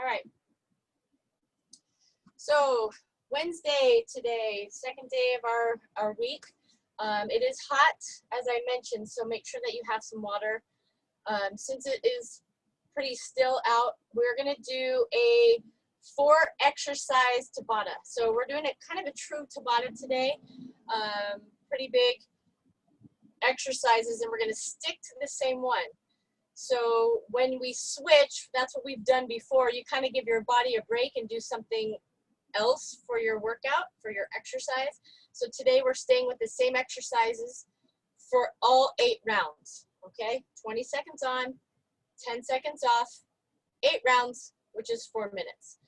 All right. So Wednesday today, second day of our week. It is hot, as I mentioned, so make sure that you have some water. Since it is pretty still out, we're gonna do a 4 exercise Tabata. So we're doing a kind of a true Tabata today. Pretty big exercises, and we're gonna stick to the same one. So when we switch, that's what we've done before. You kind of give your body a break and do something else for your workout, for your exercise. So today we're staying with the same exercises for all 8 rounds, okay? 20 seconds on, 10 seconds off, 8 rounds, which is 4 minutes.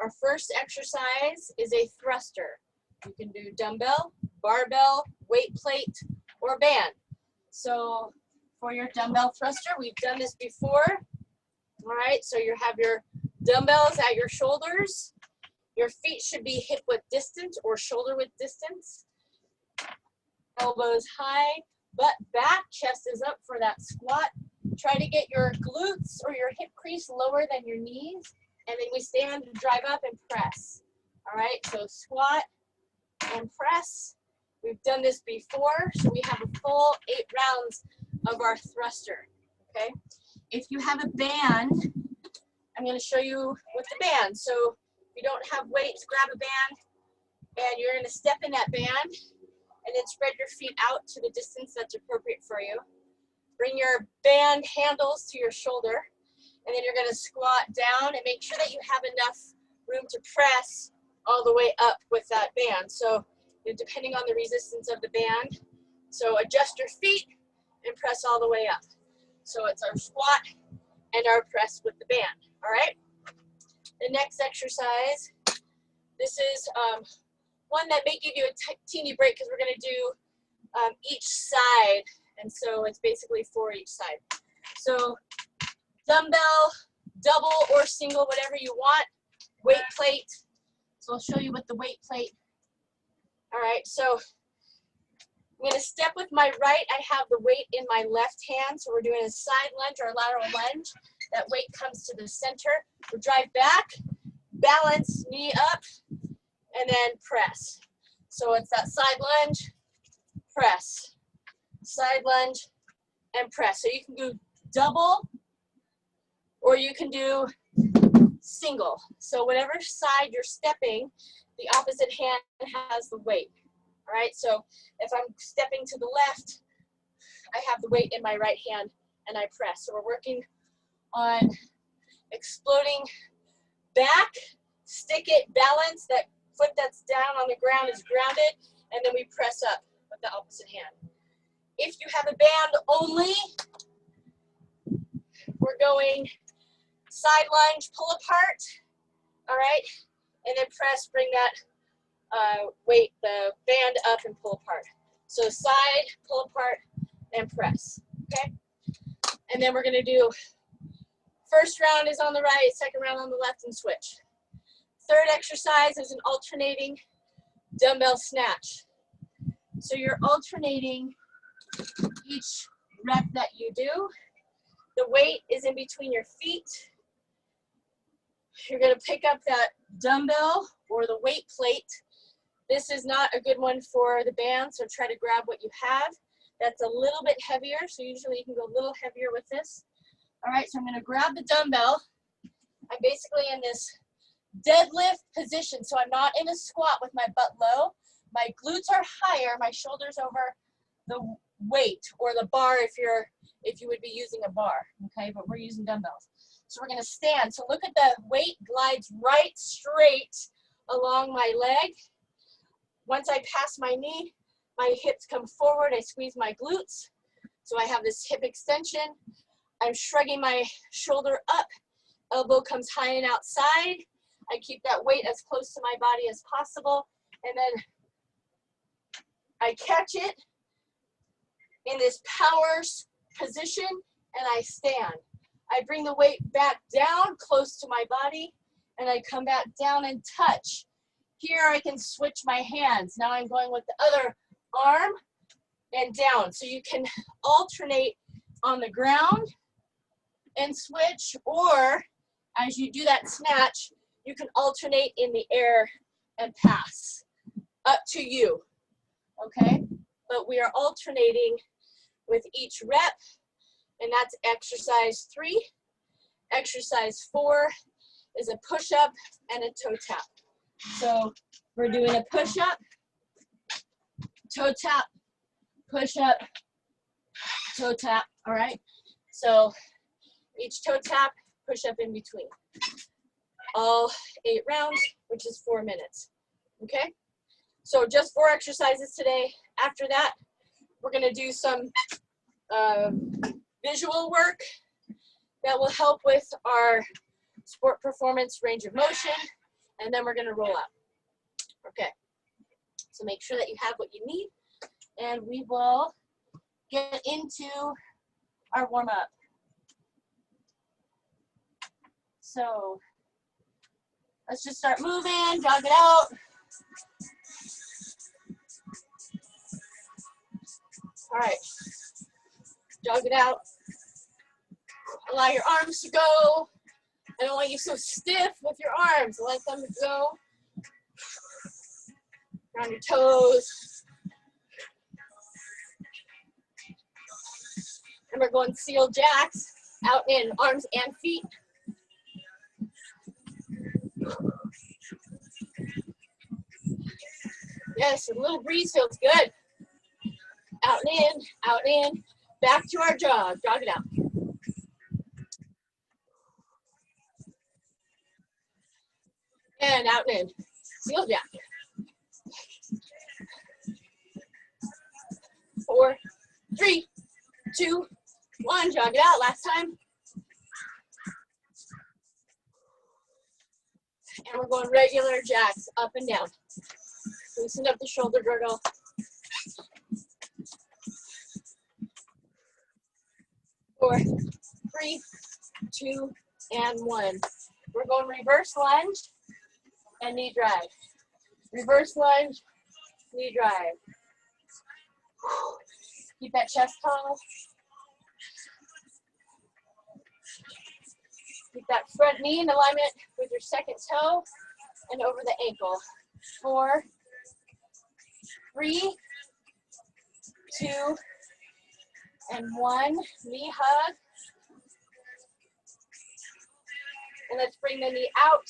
Our first exercise is a thruster. You can do dumbbell, barbell, weight plate, or band. So for your dumbbell thruster, we've done this before. All right, so you have your dumbbells at your shoulders. Your feet should be hip width distance or shoulder width distance. Elbows high, butt back, chest is up for that squat. Try to get your glutes or your hip crease lower than your knees. And then we stand, drive up, and press. All right, so squat and press. We've done this before, so we have a full 8 rounds of our thruster, okay? If you have a band, I'm gonna show you with the band. So if you don't have weights, grab a band, and you're gonna step in that band, and then spread your feet out to the distance that's appropriate for you. Bring your band handles to your shoulder, and then you're gonna squat down and make sure that you have enough room to press all the way up with that band. So depending on the resistance of the band, so adjust your feet and press all the way up. So it's our squat and our press with the band, all right? The next exercise, this is one that may give you a teeny break because we're gonna do each side, and so it's basically for each side. So dumbbell, double or single, whatever you want, weight plate. So I'll show you with the weight plate. All right, so I'm gonna step with my right. I have the weight in my left hand, so we're doing a side lunge or a lateral lunge. That weight comes to the center. We'll drive back, balance, knee up, and then press. So it's that side lunge, press, side lunge, and press. So you can do double, or you can do single. So whatever side you're stepping, the opposite hand has the weight. All right, so if I'm stepping to the left, I have the weight in my right hand and I press. So we're working on exploding back, stick it, balance. That foot that's down on the ground is grounded, and then we press up with the opposite hand. If you have a band only, we're going side lunge, pull apart, all right, and then press, bring that weight, the band up and pull apart. So side, pull apart, and press, okay? And then we're gonna do, first round is on the right, second round on the left, and switch. Third exercise is an alternating dumbbell snatch. So you're alternating each rep that you do. The weight is in between your feet. You're gonna pick up that dumbbell or the weight plate. This is not a good one for the band, so try to grab what you have. That's a little bit heavier, so usually you can go a little heavier with this. All right, so I'm gonna grab the dumbbell. I'm basically in this deadlift position, so I'm not in a squat with my butt low. My glutes are higher, my shoulders over the weight or the bar if you would be using a bar, okay, but we're using dumbbells. So we're gonna stand. So look at the weight glides right straight along my leg. Once I pass my knee, my hips come forward, I squeeze my glutes. So I have this hip extension. I'm shrugging my shoulder up, elbow comes high and outside. I keep that weight as close to my body as possible, and then I catch it in this power position, and I stand. I bring the weight back down close to my body, and I come back down and touch. Here I can switch my hands. Now I'm going with the other arm and down. So you can alternate on the ground and switch, or As you do that snatch, you can alternate in the air and pass. Up to you, okay? But we are alternating with each rep, and that's exercise 3. Exercise 4 is a push-up and a toe tap. So we're doing a push-up, toe tap, push-up, toe tap, all right? So each toe tap, push-up in between. All 8 rounds, which is 4 minutes, okay? So just 4 exercises today. After that, we're gonna do some visual work that will help with our sport performance range of motion, and then we're gonna roll out. Okay, so make sure that you have what you need, and we will get into our warm-up. So let's just start moving, jog it out. All right, jog it out. Allow your arms to go. I don't want you so stiff with your arms. Let them go. Around your toes. And we're going seal jacks out in arms and feet. Yes, a little breeze feels good. Out and in, back to our jog. Jog it out. And out and in. Seal jack. 4, 3, 2, 1. Jog it out. Last time. And we're going regular jacks up and down. Loosen up the shoulder girdle. 4, 3, 2, and 1. We're going reverse lunge and knee drive. Reverse lunge, knee drive. Keep that chest tall. Keep that front knee in alignment with your second toe and over the ankle. 4, 3, 2, and 1. Knee hug. And let's bring the knee out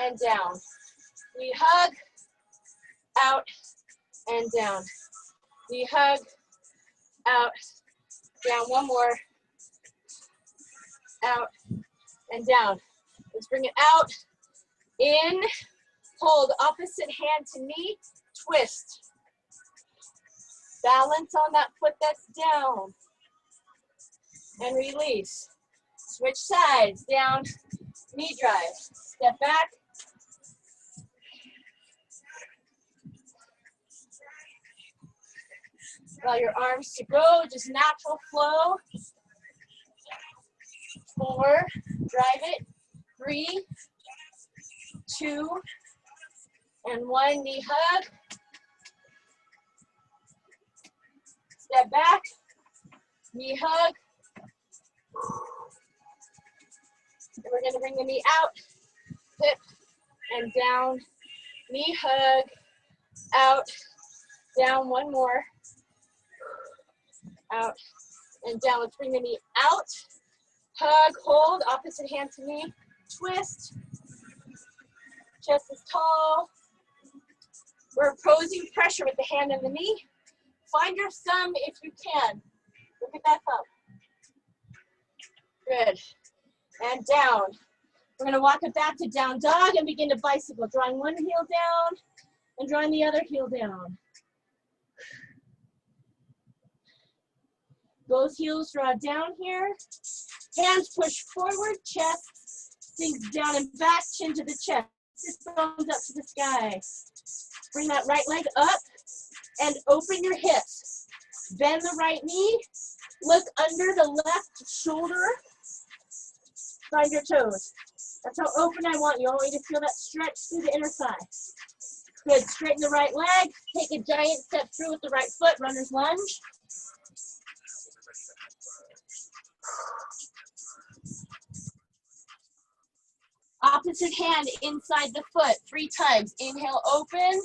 and down. Knee hug, out and down. Knee hug, out, down. One more. Out and down. Let's bring it out. In, hold, opposite hand to knee, twist. Balance on that foot that's down. And release. Switch sides, down, knee drive. Step back. Allow your arms to go, just natural flow. 4, drive it. 3, 2, and 1. Knee hug. Step back. Knee hug. And we're going to bring the knee out, hip, and down. Knee hug, out, down. One more. Out and down. Let's bring the knee out. Hug, hold, opposite hand to knee. Twist. Chest is tall. We're opposing pressure with the hand and the knee. Find your thumb if you can. Look at that thumb. Good. And down. We're going to walk it back to down dog and begin to bicycle. Drawing one heel down and drawing the other heel down. Both heels draw down here. Hands push forward, chest sinks down and back, chin to the chest. Thumbs up to the sky. Bring that right leg up and open your hips. Bend the right knee. Look under the left shoulder. Find your toes. That's how open I want you. I want you to feel that stretch through the inner thigh. Good. Straighten the right leg. Take a giant step through with the right foot. Runner's lunge. Opposite hand inside the foot 3 times. Inhale, open.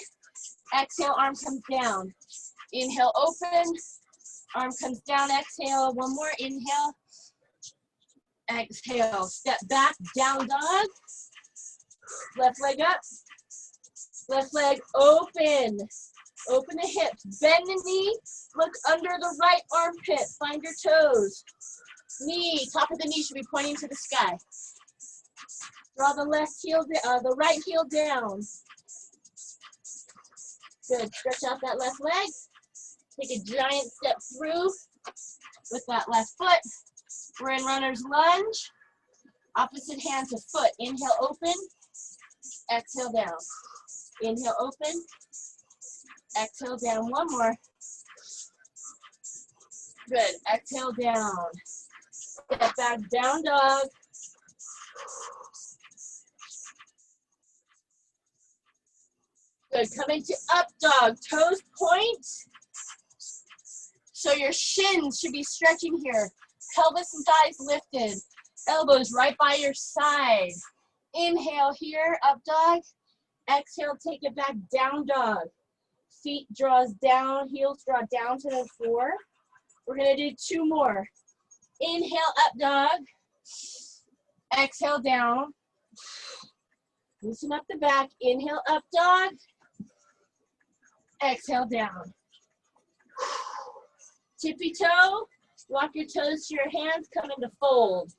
Exhale, arm comes down. Inhale, open. Arm comes down. Exhale. One more. Inhale. Exhale. Step back. Down dog. Left leg up. Left leg open. Open the hips. Bend the knee. Look under the right armpit. Find your toes. Knee. Top of the knee should be pointing to the sky. Draw the left heel, the right heel down. Good. Stretch out that left leg. Take a giant step through with that left foot. We're in runner's lunge. Opposite hand to foot. Inhale, open. Exhale, down. Inhale, open. Exhale, down. One more. Good. Exhale, down. Step back, down dog. Good. Come into up dog. Toes point. So your shins should be stretching here. Pelvis and thighs lifted. Elbows right by your side. Inhale here, up dog. Exhale, take it back, down dog. Feet draws down, heels draw down to the floor. We're gonna do 2 more. Inhale, up dog. Exhale, down. Loosen up the back. Inhale, up dog. Exhale, down. Tippy toe. Walk your toes to your hands, come into fold.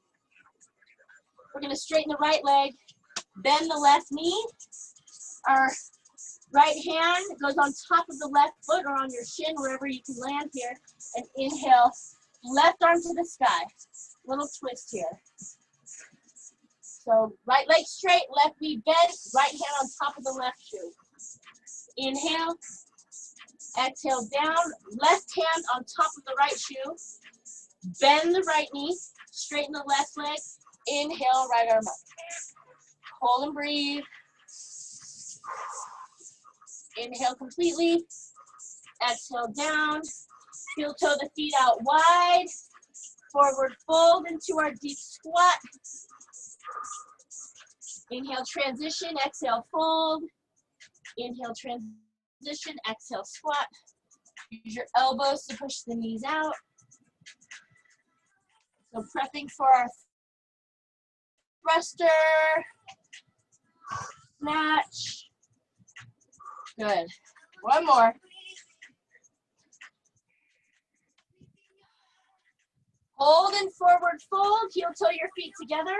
We're gonna straighten the right leg, bend the left knee. Our right hand goes on top of the left foot or on your shin, wherever you can land here. And inhale, left arm to the sky. Little twist here. So right leg straight, left knee bent, right hand on top of the left shoe. Inhale, exhale down, left hand on top of the right shoe. Bend the right knee, straighten the left leg. Inhale, right arm up. Hold and breathe. Inhale completely. Exhale down. Heel toe the feet out wide. Forward fold into our deep squat. Inhale, transition. Exhale, fold. Inhale, transition. Exhale, squat. Use your elbows to push the knees out. So prepping for our thruster. Snatch. Good. One more. Hold and forward fold. Heel toe your feet together.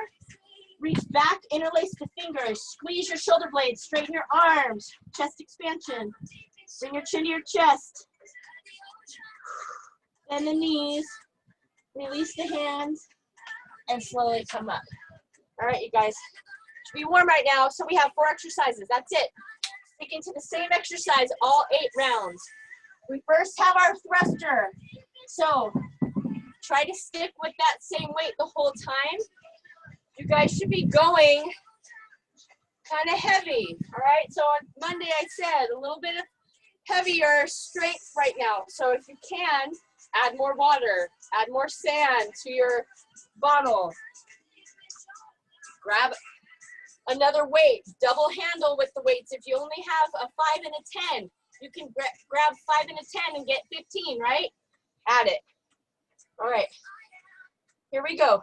Reach back, interlace the fingers. Squeeze your shoulder blades. Straighten your arms. Chest expansion. Bring your chin to your chest. Bend the knees. Release the hands. And slowly come up. All right, you guys. Should be warm right now. So we have 4 exercises. That's it. Sticking to the same exercise all 8 rounds. We first have our thruster. So try to stick with that same weight the whole time. You guys should be going kind of heavy. All right. So on Monday I said a little bit of heavier strength right now. So if you can, add more water, add more sand to your bottle. Grab another weight, double handle with the weights. If you only have a 5 and a 10, you can grab 5 and a 10 and get 15, right? Add it. All right, here we go.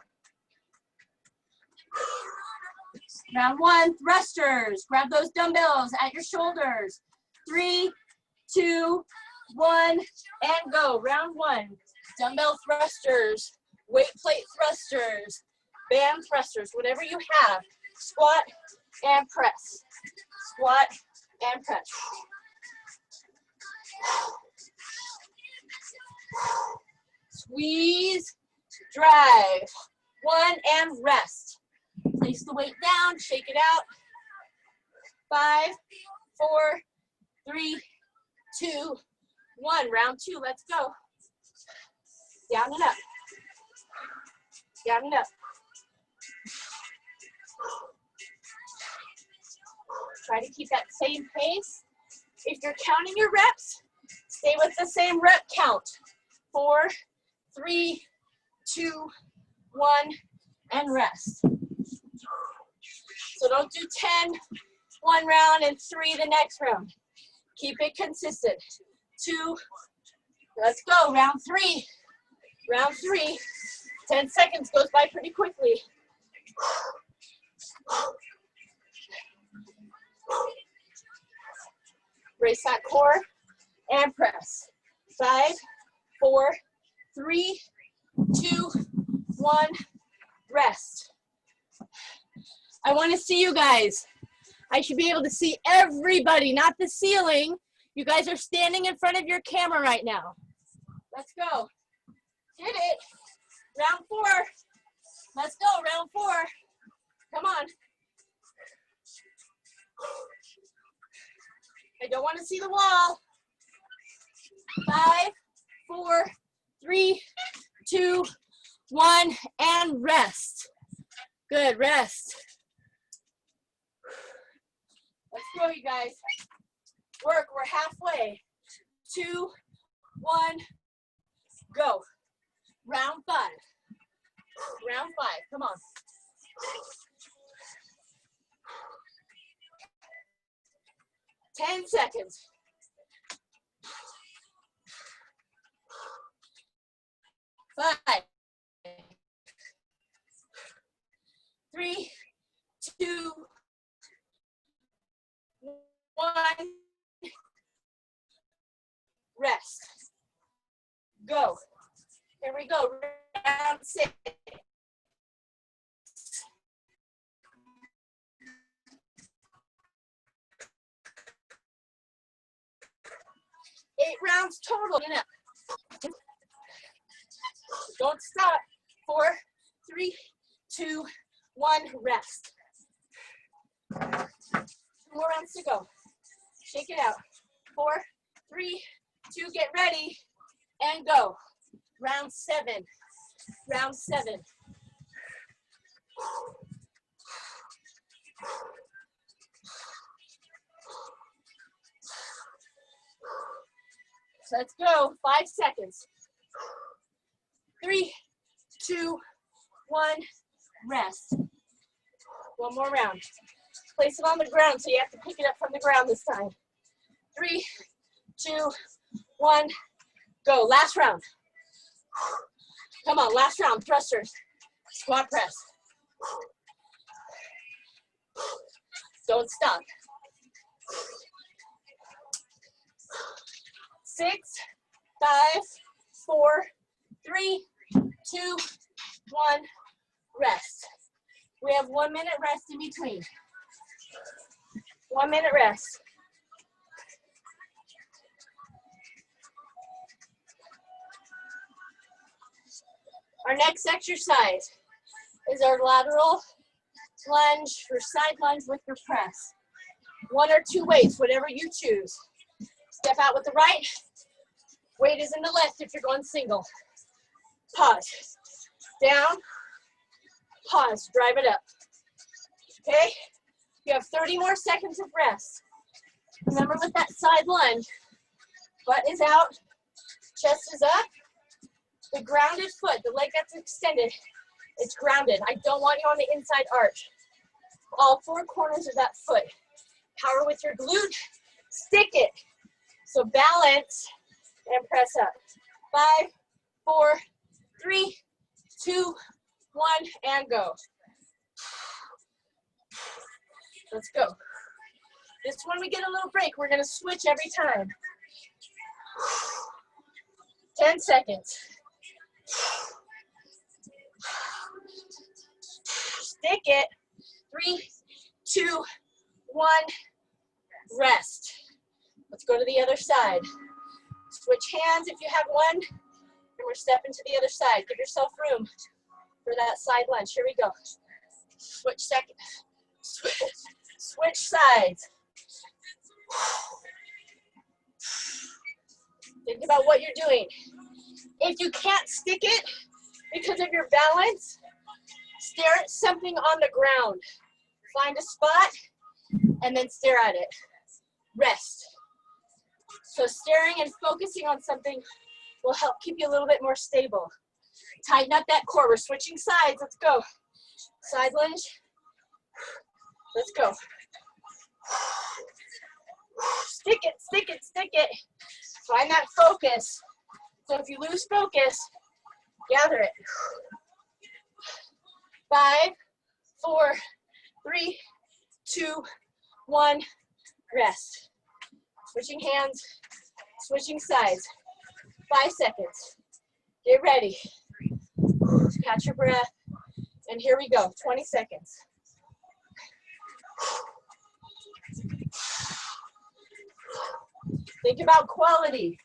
Round 1, thrusters. Grab those dumbbells at your shoulders. 3, 2, 1, and go. Round 1, dumbbell thrusters, weight plate thrusters, band thrusters, whatever you have. Squat and press. Squat and press. Squeeze, drive. 1 and rest. Place the weight down, shake it out. 5, 4, 3, 2, 1. Round 2, let's go. Down and up. Down and up. Try to keep that same pace. If you're counting your reps, stay with the same rep count. 4, 3, 2, 1, and rest. So don't do 10 one round and 3 the next round. Keep it consistent. 2, let's go, round 3. Round 3, 10 seconds goes by pretty quickly. Brace that core and press. 5, 4, 3, 2, 1, rest. I want to see you guys. I should be able to see everybody, not the ceiling. You guys are standing in front of your camera right now. Let's go. Did it. Round 4. Let's go, round 4. Come on. I don't want to see the wall. 5, 4, 3, 2, 1, and rest. Good, rest. Let's go, you guys. Work, we're halfway. 2, 1, go. Round 5. Round 5, come on. Ten seconds. 5, 3, 2, 1. Rest. Go. Here we go. Round 6. 8 rounds total. Don't stop. 4, 3, 2, 1, rest. 2 more rounds to go. Shake it out. 4, 3, 2, get ready, and go. Round 7. Round 7. So let's go. 5 seconds. 3, 2, 1, rest. One more round. Place it on the ground so you have to pick it up from the ground this time. 3, 2, 1, go. Last round. Come on, last round. Thrusters. Squat press. Don't stop. 6, 5, 4, 3, 2, 1, rest. We have 1 minute rest in between. 1 minute rest. Our next exercise is our lateral lunge or side lunge with your press. 1 or 2 weights, whatever you choose. Step out with the right. Weight is in the left if you're going single. Pause. Down. Pause. Drive it up. Okay? You have 30 more seconds of rest. Remember with that side lunge, butt is out, chest is up. The grounded foot, the leg that's extended, it's grounded. I don't want you on the inside arch. All 4 corners of that foot. Power with your glute. Stick it. So balance and press up. 5, 4, 3, 2, 1, and go. Let's go. This one we get a little break. We're going to switch every time. 10 seconds. Stick it. 3, 2, 1, rest. Let's go to the other side. Switch hands if you have one, and we're stepping to the other side. Give yourself room for that side lunge. Here we go. Switch second. Switch sides. Think about what you're doing. If you can't stick it because of your balance, stare at something on the ground. Find a spot and then stare at it. Rest. So staring and focusing on something will help keep you a little bit more stable. Tighten up that core. We're switching sides. Let's go. Side lunge. Let's go. Stick it, stick it, stick it. Find that focus. So if you lose focus, gather it. 5, 4, 3, 2, 1, rest. Switching hands, switching sides. 5 seconds. Get ready. Catch your breath. And here we go, 20 seconds. Think about quality.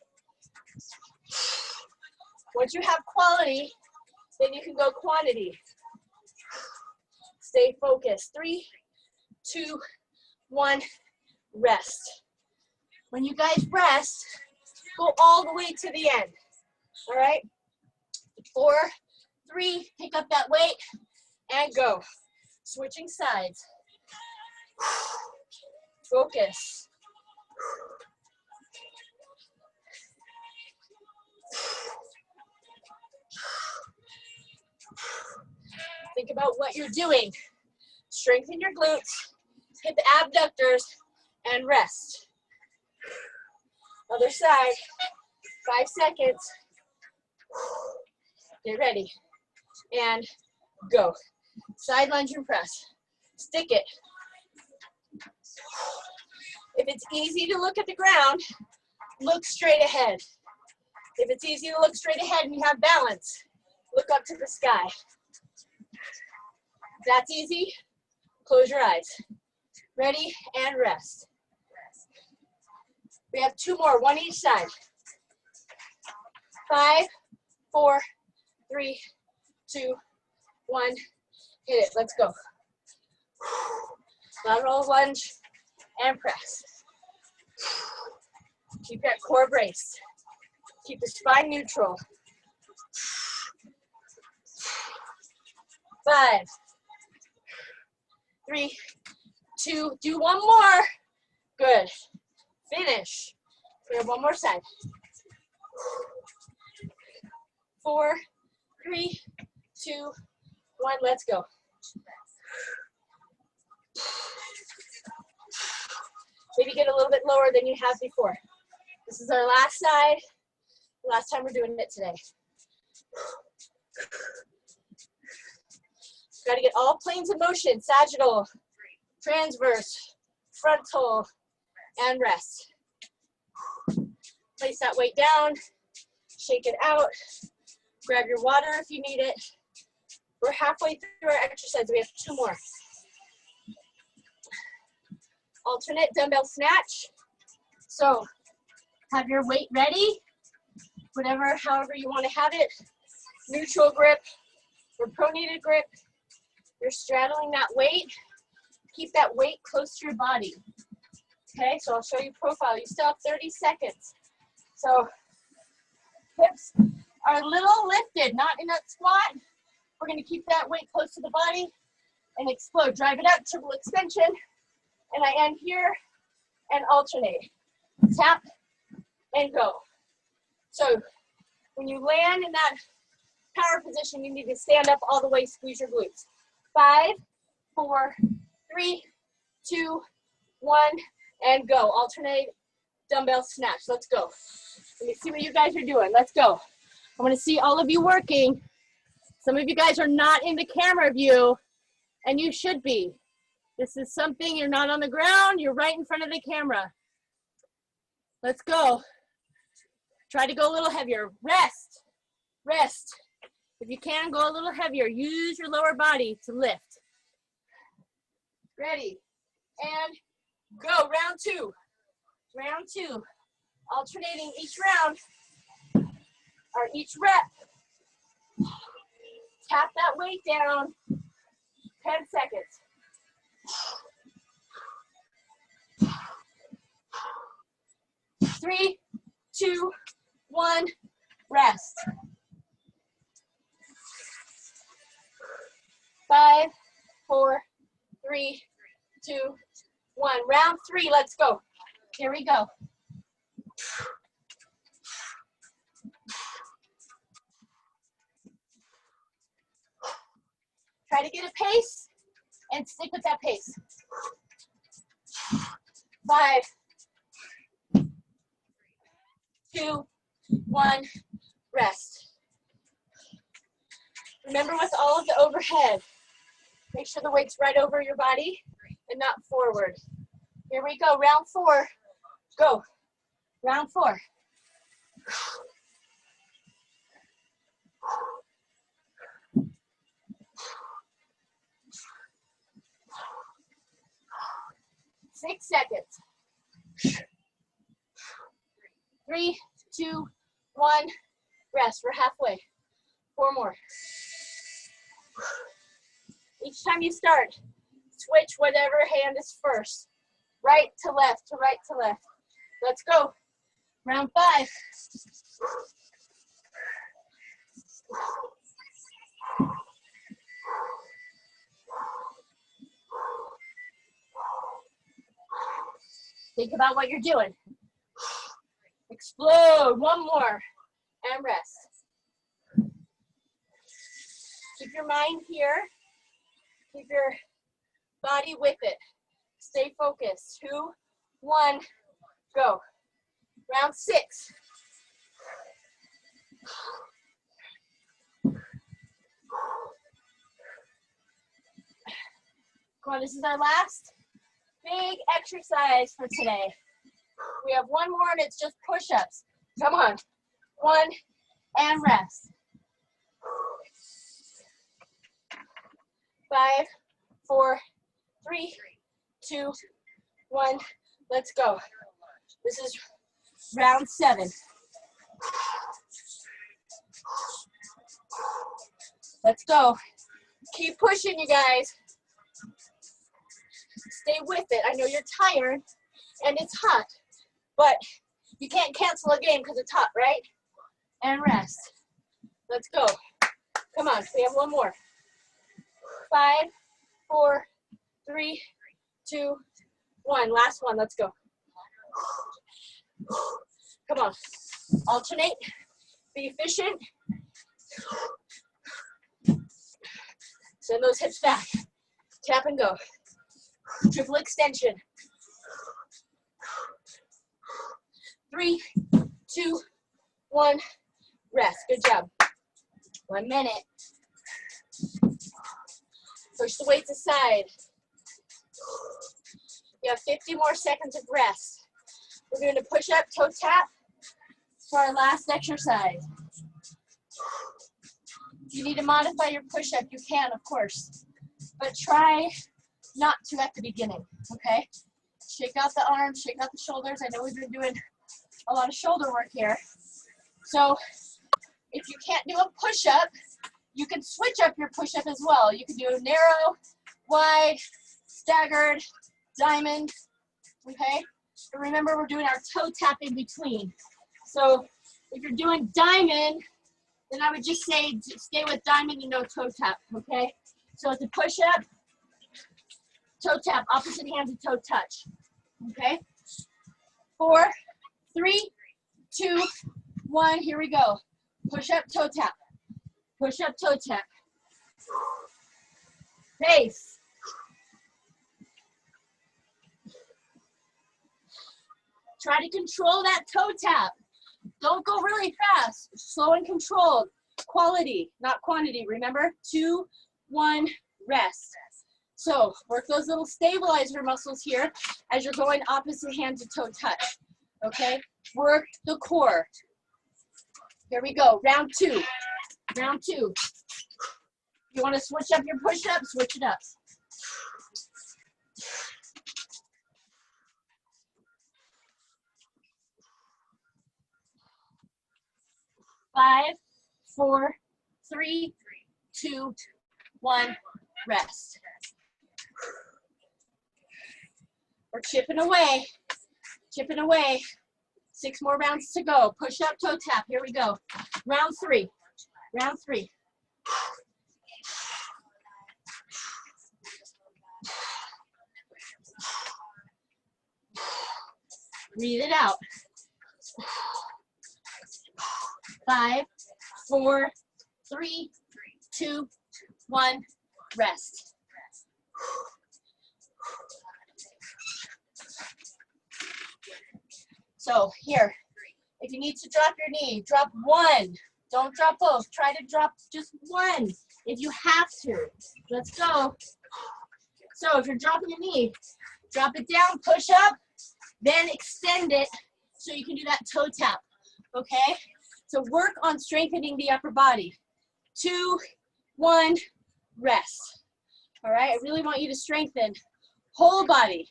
Once you have quality, then you can go quantity. Stay focused. 3, 2, 1, rest. When you guys rest, go all the way to the end. All right? 4, 3, pick up that weight and go. Switching sides. Focus. Think about what you're doing. Strengthen your glutes, hit the abductors, and rest. Other side, 5 seconds. Get ready, and go. Side lunge and press. Stick it. If it's easy to look at the ground, look straight ahead. If it's easy to look straight ahead and you have balance, look up to the sky. If that's easy, close your eyes. Ready, and rest. We have 2 more, 1 each side. 5, 4, 3, 2, 1. Hit it, let's go. Lateral lunge and press. Keep that core braced. Keep the spine neutral. 5, 3, 2, do 1 more. Good. Finish. We have 1 more side. 4, 3, 2, 1, let's go. Maybe get a little bit lower than you have before. This is our last side. Last time we're doing it today. Got to get all planes of motion, sagittal, transverse, frontal, and rest. Place that weight down, shake it out, grab your water if you need it. We're halfway through our exercise, we have 2 more. Alternate dumbbell snatch. So have your weight ready, however you want to have it. Neutral grip or pronated grip. You're straddling that weight. Keep that weight close to your body. Okay, so I'll show you profile. You still have 30 seconds. So hips are a little lifted, not in that squat. We're going to keep that weight close to the body and explode. Drive it up, triple extension. And I end here and alternate. Tap and go. So when you land in that power position, you need to stand up all the way, squeeze your glutes. 5, 4, 3, 2, 1, and go. Alternate dumbbell snatch. Let's go. Let me see what you guys are doing. Let's go. I want to see all of you working. Some of you guys are not in the camera view, and you should be. This is something, you're not on the ground, you're right in front of the camera. Let's go. Try to go a little heavier. Rest, rest. If you can, go a little heavier. Use your lower body to lift. Ready, and go. Round 2. Round 2. Alternating each round, or each rep. Tap that weight down. 10 seconds. Three, 2, 1, rest. 5, 4, 3, 2, 1. Round 3, let's go. Here we go. Try to get a pace and stick with that pace. 5, 2, 1, rest. Remember with all of the overhead, make sure the weight's right over your body and not forward. Here we go, round 4, go. Round 4. Six seconds. 3, 2, 1, rest. We're halfway. 4 more. Each time you start, switch whatever hand is first. Right to left, to right to left. Let's go. Round 5. Think about what you're doing. Explode. 1 more. And rest. Keep your mind here. Keep your body with it. Stay focused. 2, 1, go. Round 6. Come on, this is our last big exercise for today. We have 1 more and it's just push-ups. Come on. 1 and rest. 5, 4, 3, 2, 1. Let's go. This is round 7. Let's go. Keep pushing, you guys. Stay with it. I know you're tired and it's hot, but you can't cancel a game because it's hot, right? And rest. Let's go. Come on, we have 1 more. 5, 4, 3, 2, 1. Last one, let's go. Come on. Alternate. Be efficient. Send those hips back. Tap and go. Triple extension. 3, 2, 1. Rest. Good job. 1 minute. Push the weights aside. You have 50 more seconds of rest. We're doing a push-up, toe tap for our last exercise. If you need to modify your push-up, you can, of course. But try not to at the beginning, okay? Shake out the arms, shake out the shoulders. I know we've been doing a lot of shoulder work here. So if you can't do a push-up, you can switch up your push-up as well. You can do a narrow, wide, staggered, diamond, okay? But remember, we're doing our toe tap in between. So if you're doing diamond, then I would just say stay with diamond and no toe tap, okay? So it's a push-up, toe tap, opposite hand to toe touch, okay? 4, 3, 2, 1, here we go. Push-up, toe tap. Push-up, toe tap. Pace. Try to control that toe tap. Don't go really fast. Slow and controlled. Quality, not quantity. Remember? 2, 1, rest. So work those little stabilizer muscles here as you're going opposite hand to toe touch. Okay? Work the core. Here we go. Round 2. Round 2. You want to switch up your push-up? Switch it up. 5, 4, 3, 2, 1, rest. We're chipping away, chipping away. 6 more rounds to go. Push up, toe tap. Here we go. Round 3. Round 3. Breathe it out. 5, 4, 3, 2, 1, rest. So here, if you need to drop your knee, drop one. Don't drop both. Try to drop just one if you have to. Let's go. So if you're dropping a knee, drop it down, push up, then extend it so you can do that toe tap, okay? So work on strengthening the upper body. 2, 1, rest. All right, I really want you to strengthen whole body.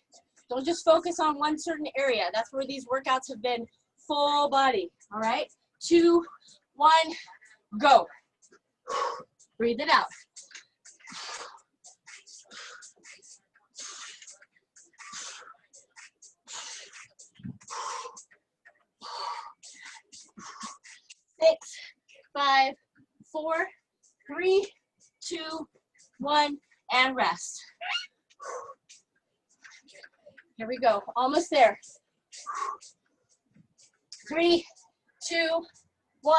Don't just focus on one certain area. That's where these workouts have been full body, all right? 2, 1, go. Breathe it out. Six, 5, 4, 3, 2, 1, and rest. Here we go, almost there. 3, 2, 1,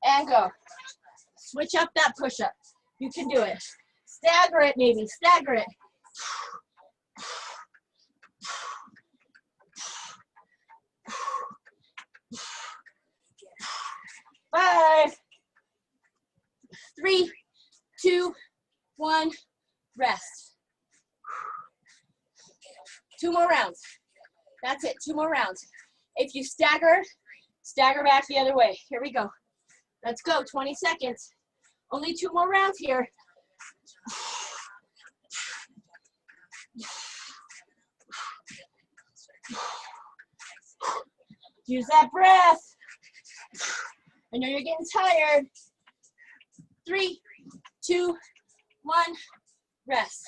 and go. Switch up that push-up. You can do it. Stagger it maybe, stagger it. 5, 3, 2, 1, rest. 2 more rounds. That's it, 2 more rounds. If you stagger, stagger back the other way. Here we go. Let's go, 20 seconds. Only 2 more rounds here. Use that breath. I know you're getting tired. 3, 2, 1, rest.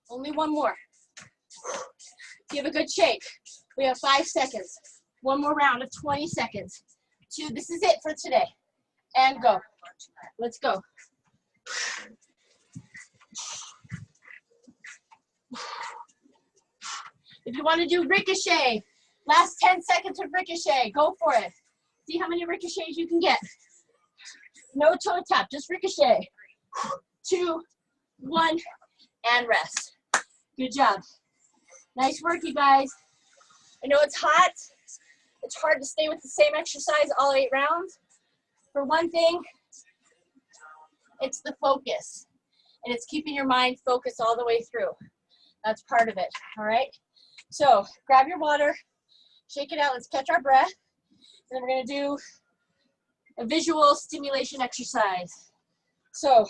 Only 1 more. Give a good shake. We have 5 seconds. 1 more round of 20 seconds. 2, this is it for today. And go. Let's go. If you want to do ricochet, last 10 seconds of ricochet, go for it. See how many ricochets you can get. No toe tap, just ricochet. 2, 1, and rest. Good job. Nice work, you guys. I know it's hot. It's hard to stay with the same exercise all 8 rounds. For one thing, it's the focus. And it's keeping your mind focused all the way through. That's part of it, all right? So grab your water, shake it out, let's catch our breath. And then we're gonna do a visual stimulation exercise. So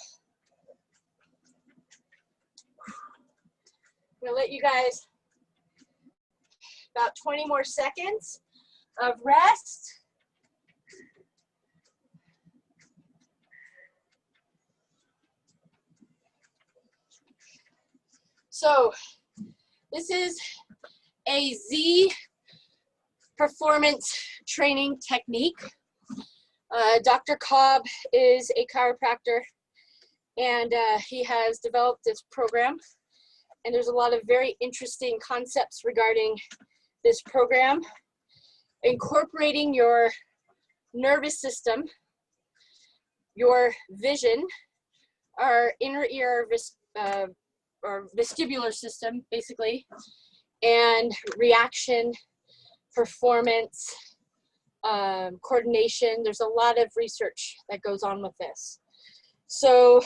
I'm gonna let you guys about 20 more seconds of rest. So this is a Z performance training technique. Dr. Cobb is a chiropractor, and he has developed this program. And there's a lot of very interesting concepts regarding this program, incorporating your nervous system, your vision, our inner ear or vestibular system, basically, and reaction, performance, coordination. There's a lot of research that goes on with this. So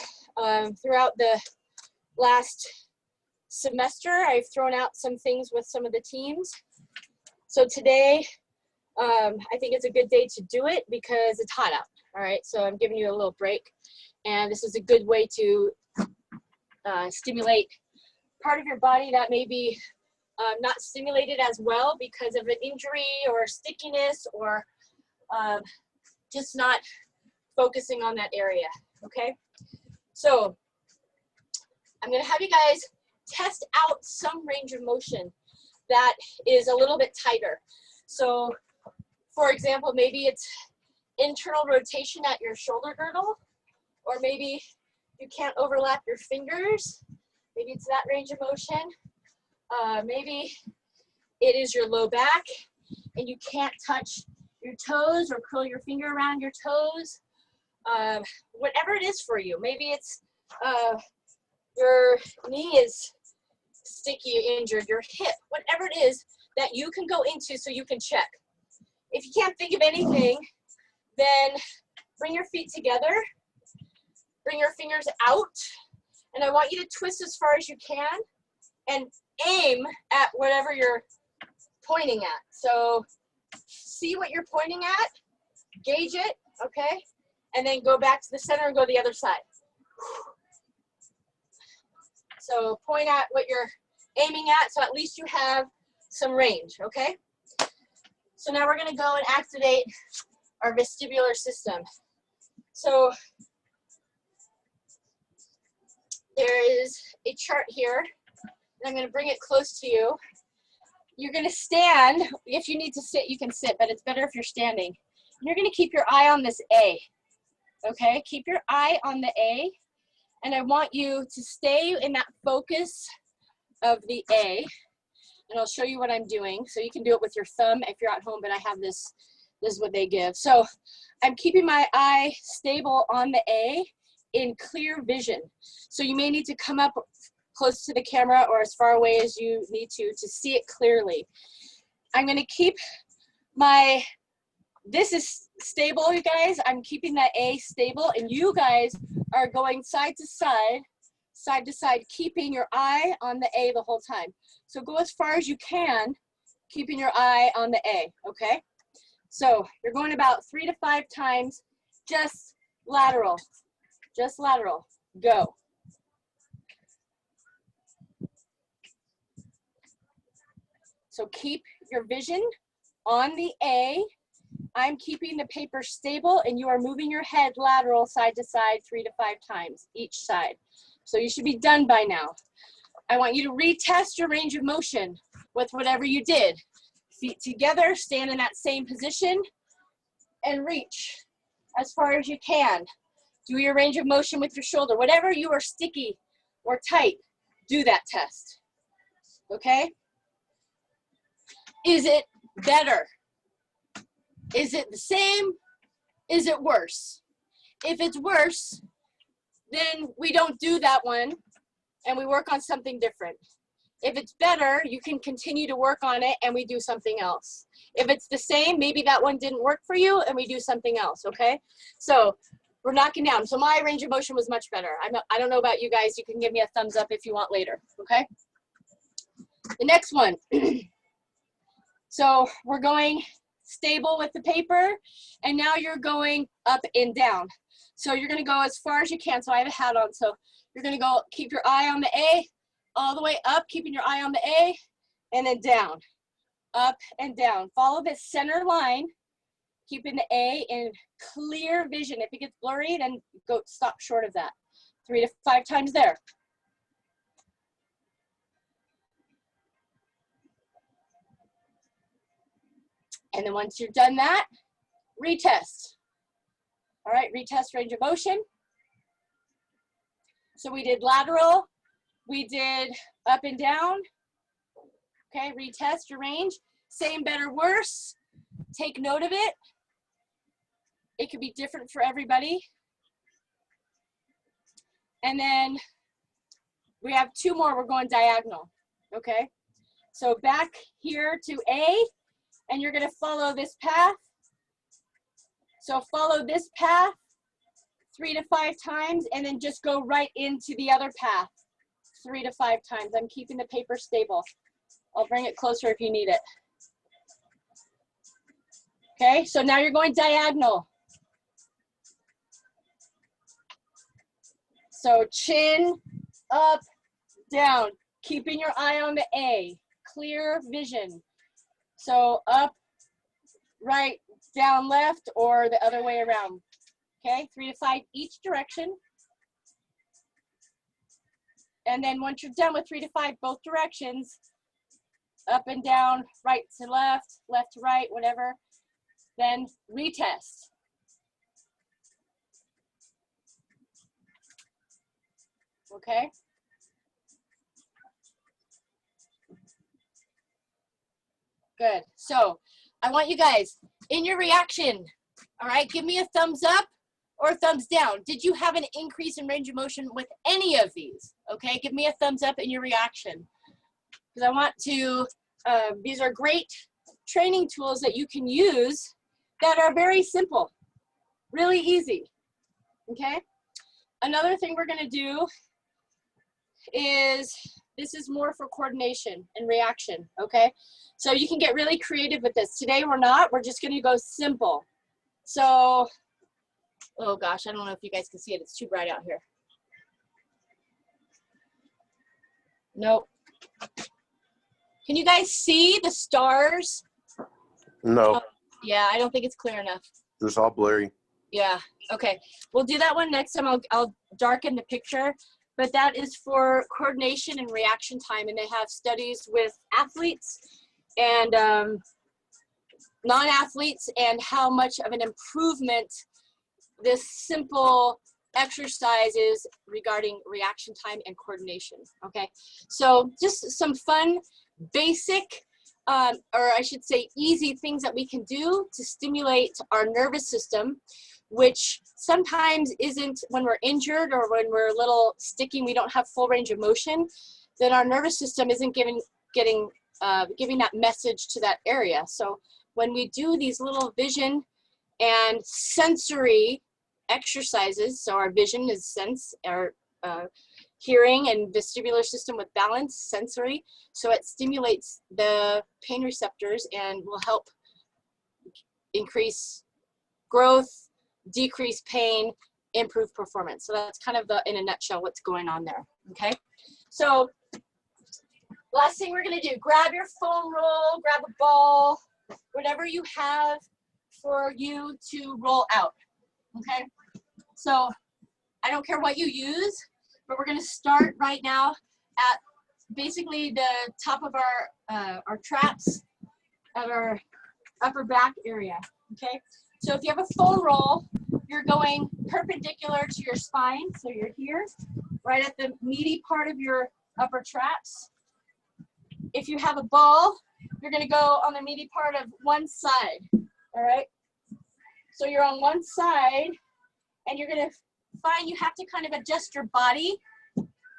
throughout the last semester, I've thrown out some things with some of the teams. So today, I think it's a good day to do it because it's hot out, all right? So I'm giving you a little break, and this is a good way to stimulate part of your body that may be not stimulated as well because of an injury or stickiness or just not focusing on that area, okay? So I'm gonna have you guys test out some range of motion that is a little bit tighter. So for example, maybe it's internal rotation at your shoulder girdle, or maybe you can't overlap your fingers. Maybe it's that range of motion. Maybe it is your low back and you can't touch your toes or curl your finger around your toes. Whatever it is for you. Maybe it's your knee is sticky, injured, your hip, whatever it is that you can go into so you can check. If you can't think of anything, then bring your feet together, bring your fingers out, and I want you to twist as far as you can and aim at whatever you're pointing at. So see what you're pointing at, gauge it, okay? And then go back to the center and go the other side. So point at what you're aiming at, so at least you have some range, okay? So now we're gonna go and activate our vestibular system. So there is a chart here, and I'm gonna bring it close to you. You're gonna stand. If you need to sit, you can sit, but it's better if you're standing. And you're gonna keep your eye on this A, okay? Keep your eye on the A, and I want you to stay in that focus of the A, and I'll show you what I'm doing. So you can do it with your thumb if you're at home, but I have this is what they give. So I'm keeping my eye stable on the A in clear vision. So you may need to come up close to the camera or as far away as you need to see it clearly. I'm gonna keep this is stable, you guys. I'm keeping that A stable, and you guys are going side to side, keeping your eye on the A the whole time. So go as far as you can, keeping your eye on the A, okay? So you're going about 3 to 5 times, just lateral, go. So keep your vision on the A. I'm keeping the paper stable, and you are moving your head lateral side to side 3 to 5 times each side. So you should be done by now. I want you to retest your range of motion with whatever you did. Feet together, stand in that same position, and reach as far as you can. Do your range of motion with your shoulder. Whatever you are sticky or tight, do that test, okay? Is it better? Is it the same? Is it worse? If it's worse, then we don't do that one and we work on something different. If it's better, you can continue to work on it and we do something else. If it's the same, maybe that one didn't work for you and we do something else, okay? So we're knocking down. So my range of motion was much better. I don't know about you guys. You can give me a thumbs up if you want later, okay? The next one. So we're going stable with the paper, and now you're going up and down. So you're gonna go as far as you can. So I have a hat on, so you're gonna go, keep your eye on the A, all the way up, keeping your eye on the A, and then down, up and down. Follow this center line, keeping the A in clear vision. If it gets blurry, then go stop short of that. 3 to 5 times there. And then once you're done that, retest. All right, retest range of motion. So we did lateral, we did up and down. Okay, retest your range. Same, better, worse. Take note of it. It could be different for everybody. And then we have 2 more, we're going diagonal, okay? So back here to A, and you're gonna follow this path. So follow this path 3 to 5 times, and then just go right into the other path 3 to 5 times. I'm keeping the paper stable. I'll bring it closer if you need it. Okay, so now you're going diagonal. So chin, up, down, keeping your eye on the A, clear vision. So up, right, down, left, or the other way around. Okay, 3 to 5 each direction. And then once you're done with 3 to 5 both directions, up and down, right to left, left to right, whatever, then retest. Okay? Good. So I want you guys, in your reaction, all right, give me a thumbs up or a thumbs down. Did you have an increase in range of motion with any of these? Okay, give me a thumbs up in your reaction. because I want to, these are great training tools that you can use that are very simple, really easy, okay? Another thing we're gonna do is, this is more for coordination and reaction, okay? So you can get really creative with this. Today we're not, we're just gonna go simple. So, oh gosh, I don't know if you guys can see it, it's too bright out here. Nope. Can you guys see the stars? No. Yeah, I don't think it's clear enough. It's all blurry. Yeah, okay. We'll do that one next time. I'll darken the picture. But that is for coordination and reaction time. And they have studies with athletes and non-athletes and how much of an improvement this simple exercise is regarding reaction time and coordination, okay? So just some fun, basic, or I should say easy things that we can do to stimulate our nervous system, which sometimes isn't, when we're injured or when we're a little sticky, we don't have full range of motion, then our nervous system isn't giving that message to that area. So when we do these little vision and sensory exercises, so our vision is sense, our hearing and vestibular system with balance, sensory, so it stimulates the pain receptors and will help increase growth, decrease pain, improve performance. So that's kind of in a nutshell what's going on there, okay? So last thing we're gonna do, grab your foam roll, grab a ball, whatever you have for you to roll out, okay? So I don't care what you use, but we're gonna start right now at basically the top of our traps at our upper back area, okay? So if you have a foam roll, you're going perpendicular to your spine. So you're here, right at the meaty part of your upper traps. If you have a ball, you're gonna go on the meaty part of one side, all right? So you're on one side, and you're gonna find you have to kind of adjust your body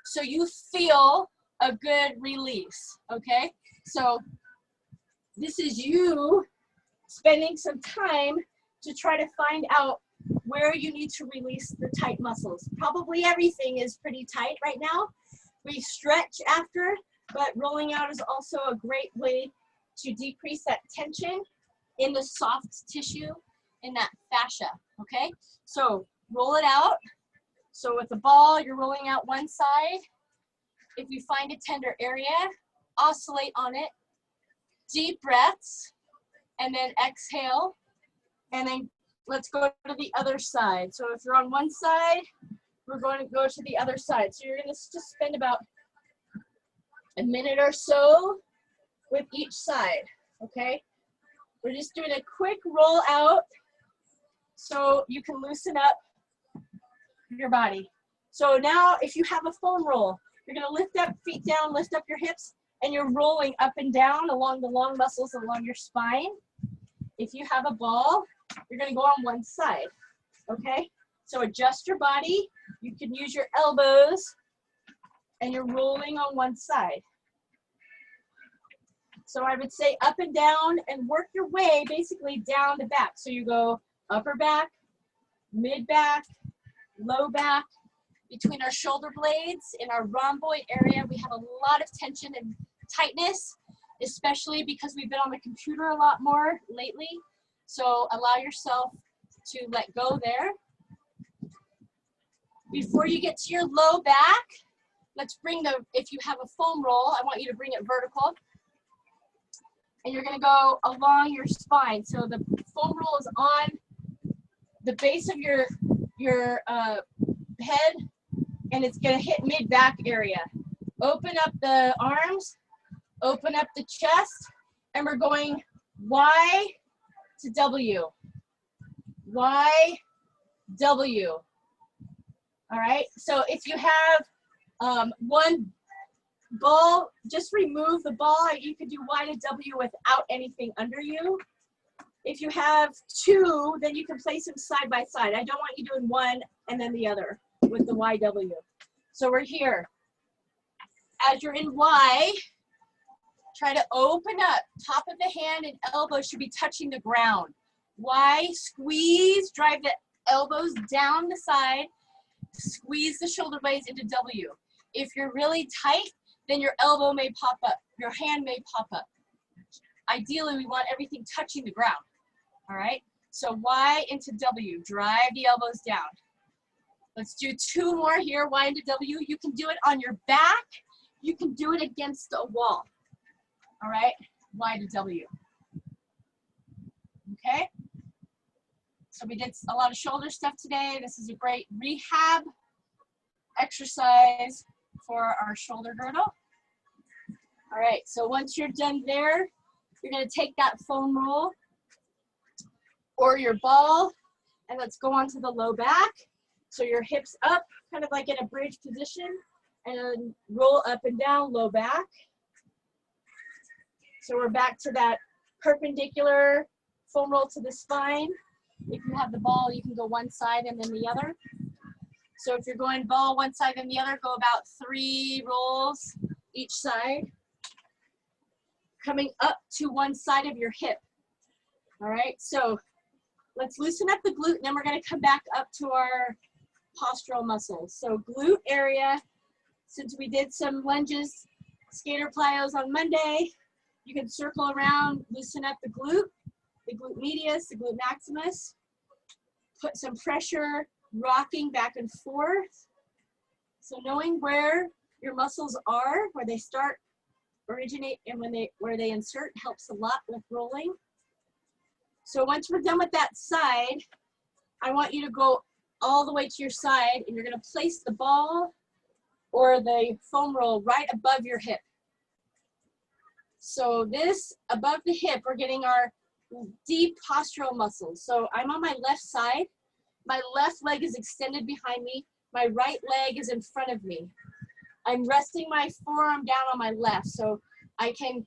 so you feel a good release, okay? So this is you spending some time to try to find out where you need to release the tight muscles. Probably everything is pretty tight right now. We stretch after, but rolling out is also a great way to decrease that tension in the soft tissue in that fascia, okay? So roll it out. So with the ball, you're rolling out one side. If you find a tender area, oscillate on it. Deep breaths, and then exhale. And then let's go to the other side. So if you're on one side, we're going to go to the other side. So you're going to just spend about a minute or so with each side, okay? We're just doing a quick roll out so you can loosen up your body. So now if you have a foam roll, you're gonna lift up, feet down, lift up your hips, and you're rolling up and down along the long muscles along your spine. If you have a ball, you're gonna go on one side, okay? So adjust your body. You can use your elbows, and you're rolling on one side. So I would say up and down and work your way basically down the back. So you go upper back, mid back, low back. Between our shoulder blades in our rhomboid area, we have a lot of tension and tightness, especially because we've been on the computer a lot more lately. So allow yourself to let go there. Before you get to your low back, let's bring if you have a foam roll, I want you to bring it vertical. And you're gonna go along your spine. So the foam roll is on the base of your head, and it's gonna hit mid-back area. Open up the arms, open up the chest, and we're going Y to W. Y, W. All right, so if you have one ball, just remove the ball. You could do Y to W without anything under you. If you have two, then you can place them side by side. I don't want you doing one and then the other with the YW. So we're here. As you're in Y, Try to open up. Top of the hand and elbow should be touching the ground. Y, squeeze, drive the elbows down the side, squeeze the shoulder blades into W. If you're really tight, then your elbow may pop up, your hand may pop up. Ideally, we want everything touching the ground, all right? So Y into W, drive the elbows down. Let's do 2 more here, Y into W. You can do it on your back. You can do it against a wall, all right? Y to W, okay? So we did a lot of shoulder stuff today. This is a great rehab exercise for our shoulder girdle. All right, so once you're done there, you're gonna take that foam roll or your ball, and let's go onto the low back. So your hips up, kind of like in a bridge position, and roll up and down, low back. So we're back to that perpendicular foam roll to the spine. If you have the ball, you can go one side and then the other. So if you're going ball one side and the other, go about 3 rolls each side. Coming up to one side of your hip. All right, so let's loosen up the glute, and then we're gonna come back up to our postural muscles. So glute area, since we did some lunges, skater plyos on Monday, you can circle around, loosen up the glute medius, the glute maximus, put some pressure, rocking back and forth. So knowing where your muscles are, where they start, originate, and where they insert helps a lot with rolling. So once we're done with that side, I want you to go all the way to your side, and you're gonna place the ball or the foam roll right above your hip. So this, above the hip, we're getting our deep postural muscles. So I'm on my left side. My left leg is extended behind me. My right leg is in front of me. I'm resting my forearm down on my left, so I can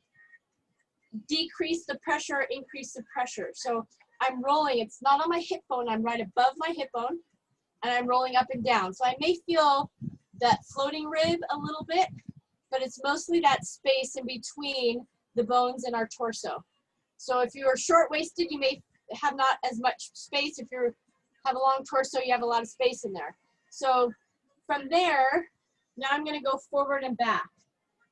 decrease the pressure, increase the pressure. So I'm rolling, it's not on my hip bone, I'm right above my hip bone, and I'm rolling up and down. So I may feel that floating rib a little bit, but it's mostly that space in between the bones and our torso. So if you are short-waisted, you may have not as much space. If you have a long torso, you have a lot of space in there. So from there, now I'm gonna go forward and back.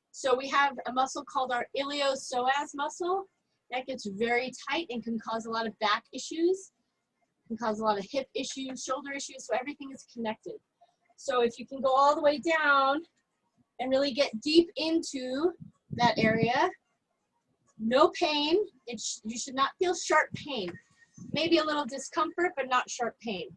So we have a muscle called our iliopsoas muscle. That gets very tight and can cause a lot of back issues, can cause a lot of hip issues, shoulder issues, so everything is connected. So if you can go all the way down and really get deep into that area, no pain, you should not feel sharp pain. Maybe a little discomfort, but not sharp pain.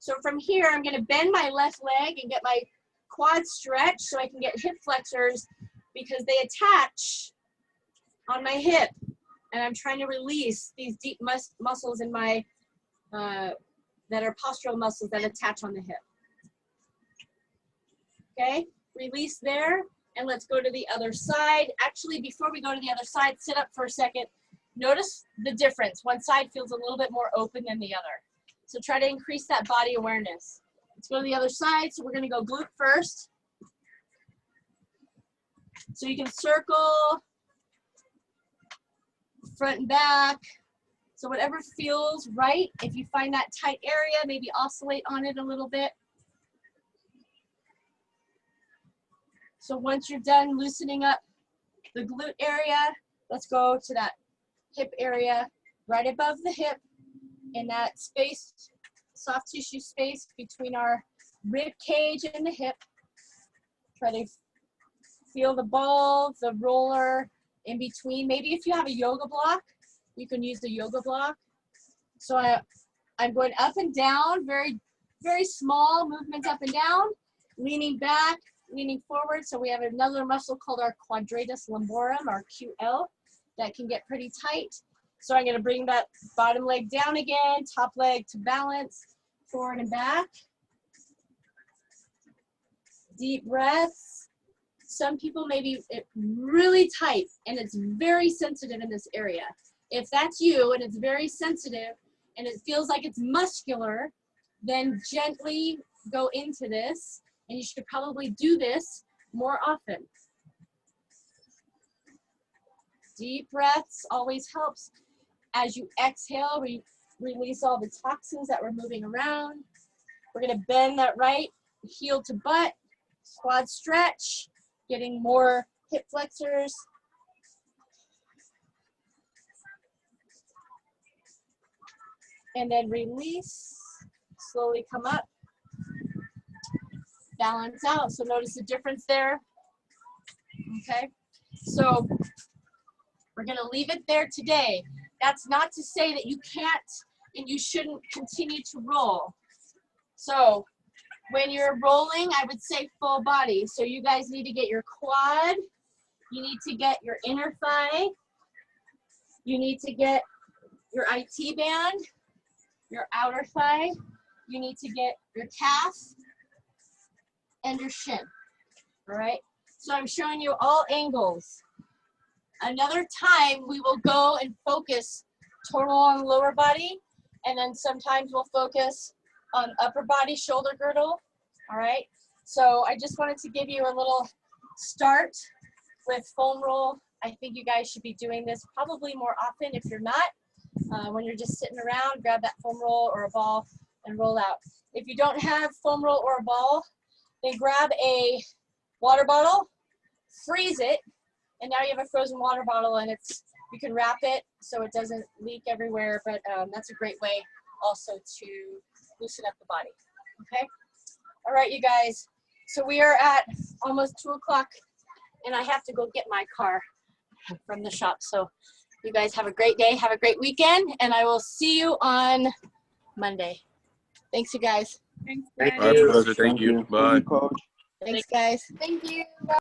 So from here, I'm gonna bend my left leg and get my quads stretched so I can get hip flexors because they attach on my hip. And I'm trying to release these deep muscles in my, that are postural muscles that attach on the hip. Okay, release there. And let's go to the other side. Actually, before we go to the other side, sit up for a second. Notice the difference. One side feels a little bit more open than the other. So try to increase that body awareness. Let's go to the other side. So we're gonna go glute first. So you can circle, front and back. So whatever feels right. If you find that tight area, maybe oscillate on it a little bit. So once you're done loosening up the glute area, let's go to that hip area right above the hip in that space, soft tissue space between our rib cage and the hip. Try to feel the ball, the roller in between. Maybe if you have a yoga block, you can use the yoga block. So I'm going up and down, very, very small movements up and down, leaning back, leaning forward. So we have another muscle called our quadratus lumborum, our QL, that can get pretty tight. So I'm going to bring that bottom leg down again, top leg to balance, forward and back. Deep breaths. Some people may be really tight and it's very sensitive in this area. If that's you and it's very sensitive and it feels like it's muscular, then gently go into this. And you should probably do this more often. Deep breaths always helps. As you exhale, release all the toxins that were moving around. We're gonna bend that right heel to butt, quad stretch, getting more hip flexors. And then release, slowly come up, balance out. So notice the difference there, okay? So we're gonna leave it there today. That's not to say that you can't and you shouldn't continue to roll. So when you're rolling, I would say full body. So you guys need to get your quad, you need to get your inner thigh, you need to get your IT band, your outer thigh, you need to get your calf and your shin, all right? So I'm showing you all angles. Another time we will go and focus total on lower body, and then sometimes we'll focus on upper body, shoulder girdle, all right? So I just wanted to give you a little start with foam roll. I think you guys should be doing this probably more often. If you're not, when you're just sitting around, grab that foam roll or a ball and roll out. If you don't have foam roll or a ball, then grab a water bottle, freeze it, and now you have a frozen water bottle, and you can wrap it so it doesn't leak everywhere, but that's a great way also to loosen up the body, okay? All right, you guys, so we are at almost 2 o'clock, and I have to go get my car from the shop. So you guys have a great day, have a great weekend, and I will see you on Monday. Thanks, you guys. Thanks, Thank guys. you. My pleasure. Thank you. Bye. Coach. Thanks, guys. Thank you.